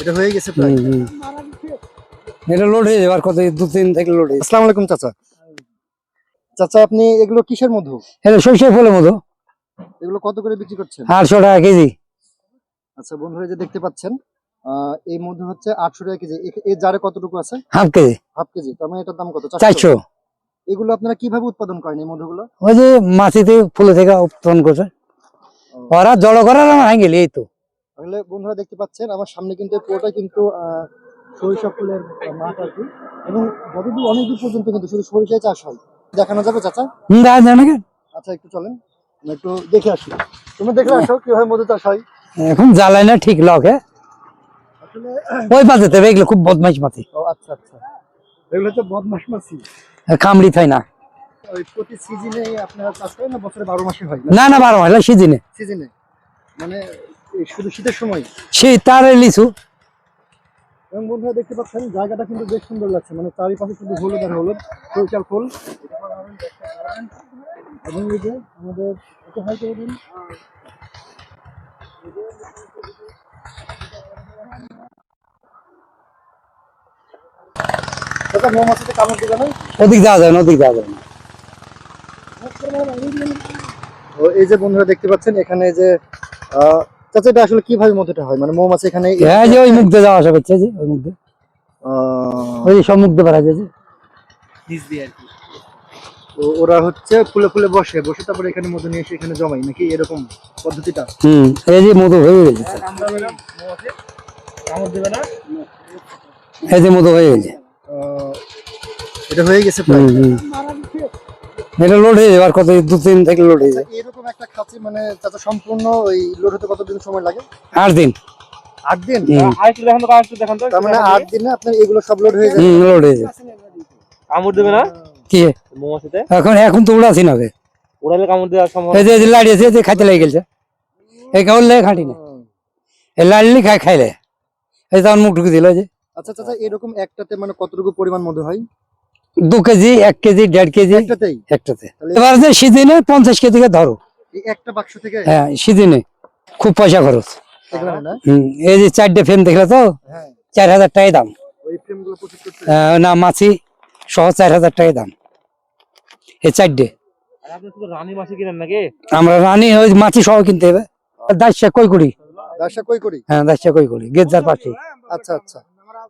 এটা হয়ে গেছে প্রায়। এটা লোড হয়ে যাবে আর কত 2-3 থেকে লোড হয়ে। আসসালামু আলাইকুম চাচা। চাচা আপনি এগুলো কিসের মধু? এটা সরিষার ফুলের মতো। এগুলো কত করে বিক্রি করছেন? 800 টাকা কেজি। আচ্ছা বন্ধুরা, এই যে দেখতে পাচ্ছেন এই মধু হচ্ছে 800 টাকা কেজি। এর জারে কতটুকু আছে? Half KG. Half KG. তার মানে এটার দাম কত? 400। এগুলো আপনারা কিভাবে উৎপাদন করেন এই মধুগুলো? ওই যে মাছিতে ফুলে থেকে উৎপাদন করছে ওরা জড়ো করার আমার হাঙ্গেল এই তো। তাহলে বন্ধুরা দেখতে পাচ্ছেন আমার সামনে কিন্তু পুরোটা কিন্তু সরিষা ফুলের মাঠ আর কি, এবং যতদূর অনেক দূর পর্যন্ত কিন্তু শুধু সরিষায় চাষ হয়। দেখানো যাবে চাচা? দেখা যায় নাকি? আচ্ছা একটু চলেন, আমরা একটু দেখে আসি। তুমি দেখে আসো কিভাবে মধু চাষ হয়। এখন জ্বালায় না ঠিক লকে আসলে ওই পাতে তবে এগুলো খুব বদমাইশ মাছি। ও আচ্ছা আচ্ছা, এগুলো হচ্ছে বদমাশ মাছি। কামড়ি থাই না। ওই প্রতি সিজনে আপনারা চাষ করেন না বছরে 12 মাসে হয়? না না 12 মাস সিজনে। সিজনে মানে এই শুধু শীতের সময়। শীত তার লিচু। এবং বন্ধুরা দেখতে পাচ্ছেন জায়গাটা কিন্তু বেশ সুন্দর লাগছে, মানে চারিপাশে শুধু হলুদ আর হলুদ সরিষার ফুল। এবং এই যে আমাদের একটু হাই করে দিন। এটা মৌমাছিতে কামড় দিবে না? ওদিক যাওয়া যায় না, ওদিক যাওয়া যায় না। ও এই যে বন্ধুরা দেখতে পাচ্ছেন এখানে যে চাচা এটা আসলে কিভাবে মধুটা হয়, মানে মৌমাছি এখানে হ্যাঁ যে ওই মুখ দিয়ে যাওয়া আসা করছে যে ওই মুখ দিয়ে, ওই যে সব মুখ দিয়ে বেড়া যায় যে নিচ দিয়ে আর কি। তো ওরা হচ্ছে ফুলে ফুলে বসে বসে তারপরে এখানে মধু নিয়ে এসে এখানে জমাই নাকি এরকম পদ্ধতিটা? এই যে মধু হয়ে গেছে। কামড় দেবে না? এই যে মধু হয়ে গেছে। এটা হয়ে গেছে প্রায়। এটা লোড হয়ে যাবে আর কত 2-3 থেকে লোড হয়ে যাবে। এরকম একটা খাঁচি মানে চাচা সম্পূর্ণ ওই লোড হতে কতদিন সময় লাগে? 8 দিন। 8 দিন? আরেকটু দেখান তো, আরেকটু দেখান তো। তার মানে 8 দিনে আপনার এগুলো সব লোড হয়ে যায়? লোড হয়ে যাবে। কামড় দেবে না কি মৌমাছিতে? এখন তো উড়াছি না বে। ওড়ালে কামড় দেওয়ার সম্ভব। এই যে লাড়ি আছে যে খাইতে লাগে গেছে এই কাউল লাগে খাটি না এই লাড়লি খাইলে এই তখন মুখ ঢুকে দিল যে। আচ্ছা চাচা এরকম একটাতে মানে কতটুকু পরিমাণ মধু হয়? 2 কেজি 1 কেজি 1.5 কেজি একটাতেই? একটাতে। এবার যে সিজনে 50 কেজি কে ধরো। এই একটা বাক্স থেকে? হ্যাঁ সিজনে খুব পয়সা খরচ। এখানে না? এই যে 4টে ফ্রেম দেখলে তো হ্যাঁ 4000 টাকা দাম। ওই ফ্রেমগুলো প্রস্তুত করতে? না মাছি সহ 4000 টাকা দাম এই 4টে। আর আপনি শুধু রানী মাছি কিনেন নাকি? আমরা রানী ওই মাছি সহ কিনতে হবে। দাসা কই করি? ব্যবসা কই করি? হ্যাঁ দাসা কই করি গেজার পাশে। আচ্ছা আচ্ছা,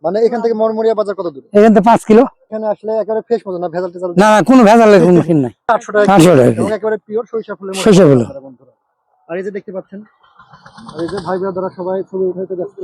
মানে এখান থেকে মরমরিয়া বাজার কত দূর? এখান থেকে 5 কিলো। এখানে আসলে একেবারে ফ্রেশ মধু না ভেজাল টেজাল? না না কোনো ভেজালের কোনো সিন নাই। 800 টাকা 800 টাকা এবং একেবারে পিওর সরিষা ফুলের মধু। সরিষা ফুল। বন্ধুরা আর এই যে দেখতে পাচ্ছেন, আর এই যে ভাই ব্রাদাররা সবাই ছবি উঠাইতে ব্যস্ত।